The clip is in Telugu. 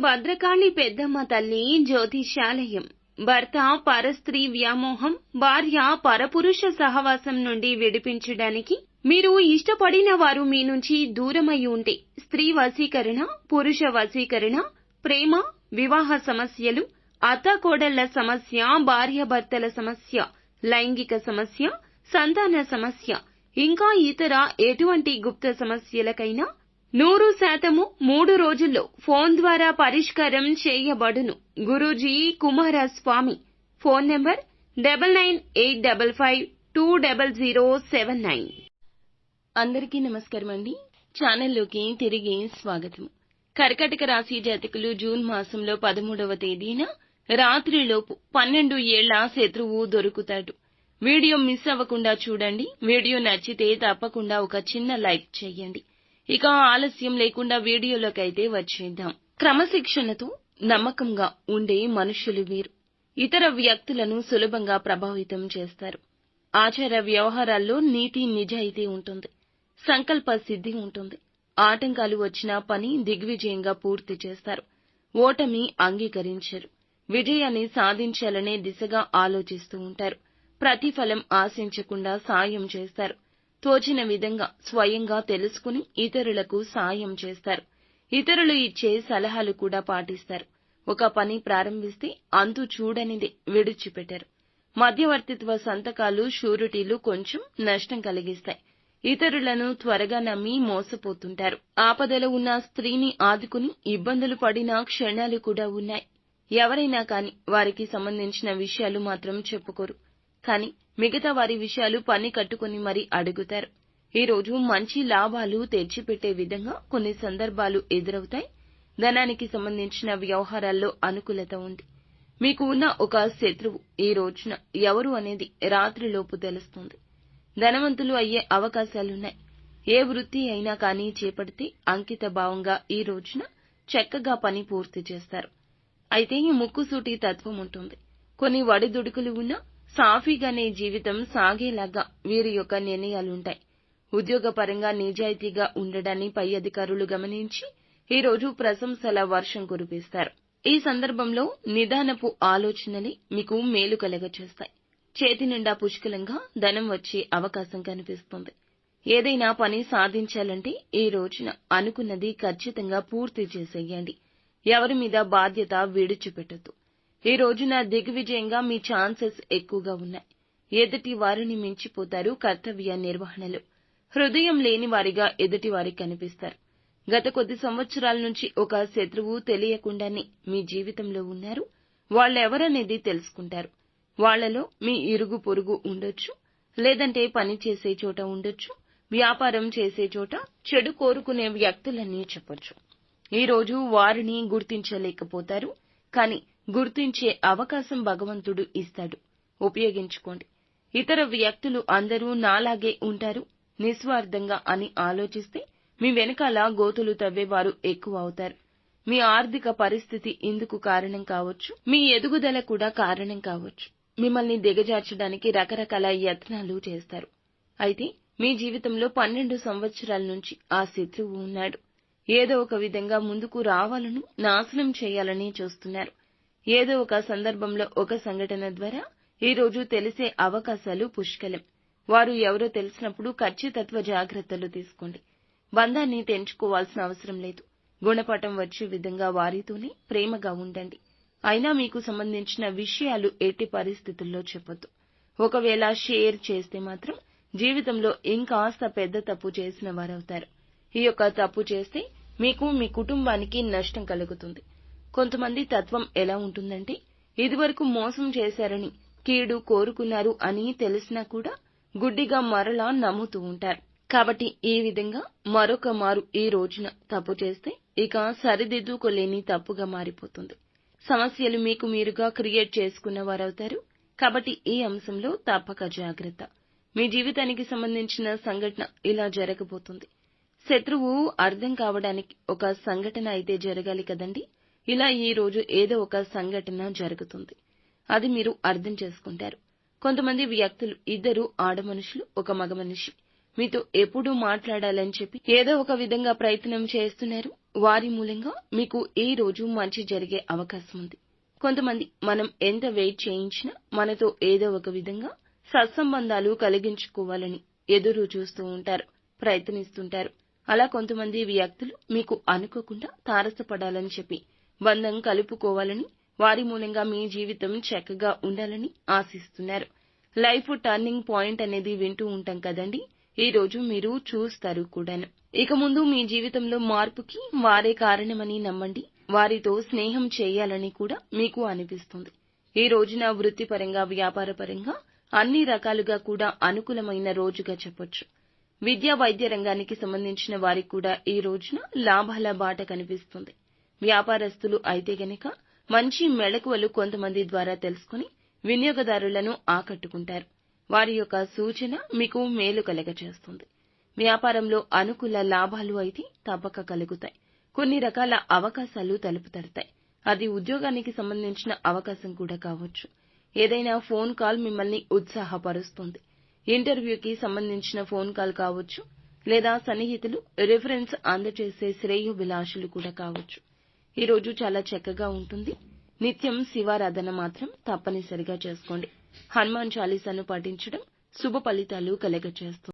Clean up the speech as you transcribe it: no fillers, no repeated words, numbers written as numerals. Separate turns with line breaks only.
భద్రకాళి పెద్దమ్మ తల్లి జ్యోతిష్యాలయం. భర్త పరస్త్రీ వ్యామోహం, భార్య పరపురుష సహవాసం నుండి విడిపించడానికి మీరు ఇష్టపడిన వారు మీ నుంచి దూరమై ఉంటే స్త్రీ వశీకరణ, పురుష వశీకరణ, ప్రేమ, వివాహ సమస్యలు, అత్తాకోడళ్ల సమస్య, భార్యాభర్తల సమస్య, లైంగిక సమస్య, సంతాన సమస్య, ఇంకా ఇతర ఎటువంటి గుప్త సమస్యలకైనా 100% 3 రోజుల్లో ఫోన్ ద్వారా పరిష్కారం చేయబడును. గురూజీ కుమారస్వామి. Phone number 9985520079. అందరికీ నమస్కారం అండి. ఛానల్లోకి తిరిగి స్వాగతం. కర్కాటక రాశి జాతకులు జూన్ మాసంలో 13వ తేదీన రాత్రిలోపు 12 ఏళ్ల శత్రువు దొరుకుతాడు. వీడియో మిస్ అవ్వకుండా చూడండి. వీడియో నచ్చితే తప్పకుండా ఒక చిన్న లైక్ చేయండి. ఇక ఆలస్యం లేకుండా వీడియోలోకైతే వచ్చేద్దాం. క్రమశిక్షణతో నమ్మకంగా ఉండే మనుషులు వీరు. ఇతర వ్యక్తులను సులభంగా ప్రభావితం చేస్తారు. ఆచార వ్యవహారాల్లో నీతి నిజాయితీ ఉంటుంది. సంకల్ప సిద్ధి ఉంటుంది. ఆటంకాలు వచ్చినా పని దిగ్విజయంగా పూర్తి చేస్తారు. ఓటమి అంగీకరించరు. విజయాన్ని సాధించాలనే దిశగా ఆలోచిస్తూ ఉంటారు. ప్రతిఫలం ఆశించకుండా సాయం చేస్తారు. తోచిన విధంగా స్వయంగా తెలుసుకుని ఇతరులకు సాయం చేస్తారు. ఇతరులు ఇచ్చే సలహాలు కూడా పాటిస్తారు. ఒక పని ప్రారంభిస్తే అంతు చూడనిదే విడిచిపెట్టరు. మధ్యవర్తిత్వ సంతకాలు, షూరిటీలు కొంచెం నష్టం కలిగిస్తాయి. ఇతరులను త్వరగా నమ్మి మోసపోతుంటారు. ఆపదలో ఉన్న స్త్రీని ఆదుకుని ఇబ్బందులు పడిన క్షణాలు కూడా ఉన్నాయి. ఎవరైనా కాని వారికి సంబంధించిన విషయాలు మాత్రం చెప్పుకోరు. కాని మిగతా వారి విషయాలు పని కట్టుకుని మరీ అడుగుతారు. ఈ రోజు మంచి లాభాలు తెచ్చిపెట్టే విధంగా కొన్ని సందర్భాలు ఎదురవుతాయి. ధనానికి సంబంధించిన వ్యవహారాల్లో అనుకూలత ఉంది. మీకు ఉన్న ఒక శత్రువు ఈ రోజున ఎవరు అనేది రాత్రిలోపు తెలుస్తుంది. ధనవంతులు అయ్యే అవకాశాలున్నాయి. ఏ వృత్తి అయినా కానీ చేపడితే అంకిత భావంగా ఈ రోజున చక్కగా పని పూర్తి చేస్తారు. అయితే ఈ ముక్కుసూటి తత్వం ఉంటుంది. కొన్ని వడిదుడుకులు ఉన్నా సాఫీగానే జీవితం సాగేలాగా వీరి యొక్క నిర్ణయాలుంటాయి. ఉద్యోగపరంగా నిజాయితీగా ఉండడాన్ని పై అధికారులు గమనించి ఈ రోజు ప్రశంసల వర్షం కురిపిస్తారు. ఈ సందర్భంలో నిదానపు ఆలోచనలే మీకు మేలు కలగచేస్తాయి. చేతి నిండా పుష్కలంగా ధనం వచ్చే అవకాశం కనిపిస్తుంది. ఏదైనా పని సాధించాలంటే ఈ రోజున అనుకున్నది ఖచ్చితంగా పూర్తి చేసేయండి. ఎవరి మీద బాధ్యత విడిచిపెట్టొద్దు. ఈ రోజున దిగ్విజయంగా మీ ఛాన్సెస్ ఎక్కువగా ఉన్నాయి. ఎదుటి వారిని మించిపోతారు కర్తవ్య నిర్వహణలో. హృదయం లేని వారిగా ఎదుటి వారికి కనిపిస్తారు. గత కొద్ది సంవత్సరాల నుంచి ఒక శత్రువు తెలియకుండానే మీ జీవితంలో ఉన్నారు. వాళ్ళెవరనేది తెలుసుకుంటారు. వాళ్లలో మీ ఇరుగు పొరుగు ఉండొచ్చు, లేదంటే పని చేసే చోట ఉండొచ్చు, వ్యాపారం చేసే చోట చెడు కోరుకునే వ్యక్తులని చెప్పొచ్చు. ఈ రోజు వారిని గుర్తించలేకపోతారు. కాని గుర్తించే అవకాశం భగవంతుడు ఇస్తాడు. ఉపయోగించుకోండి. ఇతర వ్యక్తులు అందరూ నాలాగే ఉంటారు నిస్వార్థంగా అని ఆలోచిస్తే మీ వెనకాల గోతులు తవ్వేవారు ఎక్కువ అవుతారు. మీ ఆర్థిక పరిస్థితి ఇందుకు కారణం కావచ్చు. మీ ఎదుగుదల కూడా కారణం కావచ్చు. మిమ్మల్ని దిగజార్చడానికి రకరకాల యత్నాలు చేస్తారు. అయితే మీ జీవితంలో 12 సంవత్సరాల నుంచి ఆ శత్రువు ఉన్నాడు. ఏదో ఒక విధంగా ముందుకు రావాలని, నాశనం చేయాలని చూస్తున్నారు. ఏదో ఒక సందర్భంలో ఒక సంఘటన ద్వారా ఈ రోజు తెలిసే అవకాశాలు పుష్కలం. వారు ఎవరో తెలిసినప్పుడు ఖచ్చితత్వ జాగ్రత్తలు తీసుకోండి. బంధాన్ని తెంచుకోవాల్సిన అవసరం లేదు. గుణపాఠం వచ్చే విధంగా వారితోనే ప్రేమగా ఉండండి. అయినా మీకు సంబంధించిన విషయాలు ఎట్టి పరిస్థితుల్లో చెప్పొద్దు. ఒకవేళ షేర్ చేస్తే మాత్రం జీవితంలో ఇంకాస్త పెద్ద తప్పు చేసిన వారవుతారు. ఈ యొక్క తప్పు చేస్తే మీకు, మీ కుటుంబానికి నష్టం కలుగుతుంది. కొంతమంది తత్వం ఎలా ఉంటుందంటే ఇదివరకు మోసం చేశారని, కీడు కోరుకున్నారు అని తెలిసినా కూడా గుడ్డిగా మరలా నమ్ముతూ ఉంటారు. కాబట్టి ఈ విధంగా మరొక మారు ఈ రోజున తప్పు చేస్తే ఇక సరిదిద్దుకోలేని తప్పుగా మారిపోతుంది. సమస్యలు మీకు మీరుగా క్రియేట్ చేసుకున్న వారవుతారు. కాబట్టి ఈ అంశంలో తప్పక జాగ్రత్త. మీ జీవితానికి సంబంధించిన సంఘటన ఇలా జరగబోతుంది. శత్రువు అర్థం కావడానికి ఒక సంఘటన అయితే జరగాలి కదండి. ఇలా ఈ రోజు ఏదో ఒక సంఘటన జరుగుతుంది. అది మీరు అర్థం చేసుకుంటారు. కొంతమంది వ్యక్తులు, ఇద్దరు ఆడమనుషులు, ఒక మగ మనిషి మీతో ఎప్పుడూ మాట్లాడాలని చెప్పి ఏదో ఒక విధంగా ప్రయత్నం చేస్తున్నారు. వారి మూలంగా మీకు ఈ రోజు మంచి జరిగే అవకాశం ఉంది. కొంతమంది మనం ఎంత వెయిట్ చేయించినా మనతో ఏదో ఒక విధంగా సత్సంబంధాలు కలిగించుకోవాలని ఎదురు చూస్తూ ఉంటారు, ప్రయత్నిస్తుంటారు. అలా కొంతమంది వ్యక్తులు మీకు అనుకోకుండా తారసపడాలని చెప్పి బంధం కలుపుకోవాలని, వారి మూలంగా మీ జీవితం చక్కగా ఉండాలని ఆశిస్తున్నారు. లైఫ్ టర్నింగ్ పాయింట్ అనేది వింటూ ఉంటాం కదండి. ఈ రోజు మీరు చూస్తారు కూడాను. ఇక ముందు మీ జీవితంలో మార్పుకి వారే కారణమని నమ్మండి. వారితో స్నేహం చేయాలని కూడా మీకు అనిపిస్తుంది. ఈ రోజున వృత్తిపరంగా, వ్యాపారపరంగా అన్ని రకాలుగా కూడా అనుకూలమైన రోజుగా చెప్పొచ్చు. విద్యా వైద్య రంగానికి సంబంధించిన వారికి కూడా ఈ రోజున లాభాల బాట కనిపిస్తుంది. వ్యాపారస్తులు అయితే గనక మంచి మెళకువలు కొంతమంది ద్వారా తెలుసుకుని వినియోగదారులను ఆకట్టుకుంటారు. వారి యొక్క సూచన మీకు మేలు కలగచేస్తుంది. వ్యాపారంలో అనుకూల లాభాలు అయితే తప్పక కలుగుతాయి. కొన్ని రకాల అవకాశాలు తలుపు తడతాయి. అది ఉద్యోగానికి సంబంధించిన అవకాశం కూడా కావచ్చు. ఏదైనా ఫోన్ కాల్ మిమ్మల్ని ఉత్సాహపరుస్తుంది. ఇంటర్వ్యూకి సంబంధించిన ఫోన్ కాల్ కావచ్చు, లేదా సన్నిహితులు రిఫరెన్స్ అందజేసే శ్రేయోభిలాషులు కూడా కావచ్చు. ఈ రోజు చాలా చక్కగా ఉంటుంది. నిత్యం శివారాధన మాత్రం తప్పనిసరిగా చేసుకోండి. హనుమాన్ చాలీసాను పఠించడం శుభ ఫలితాలు కలగచేస్తుంది.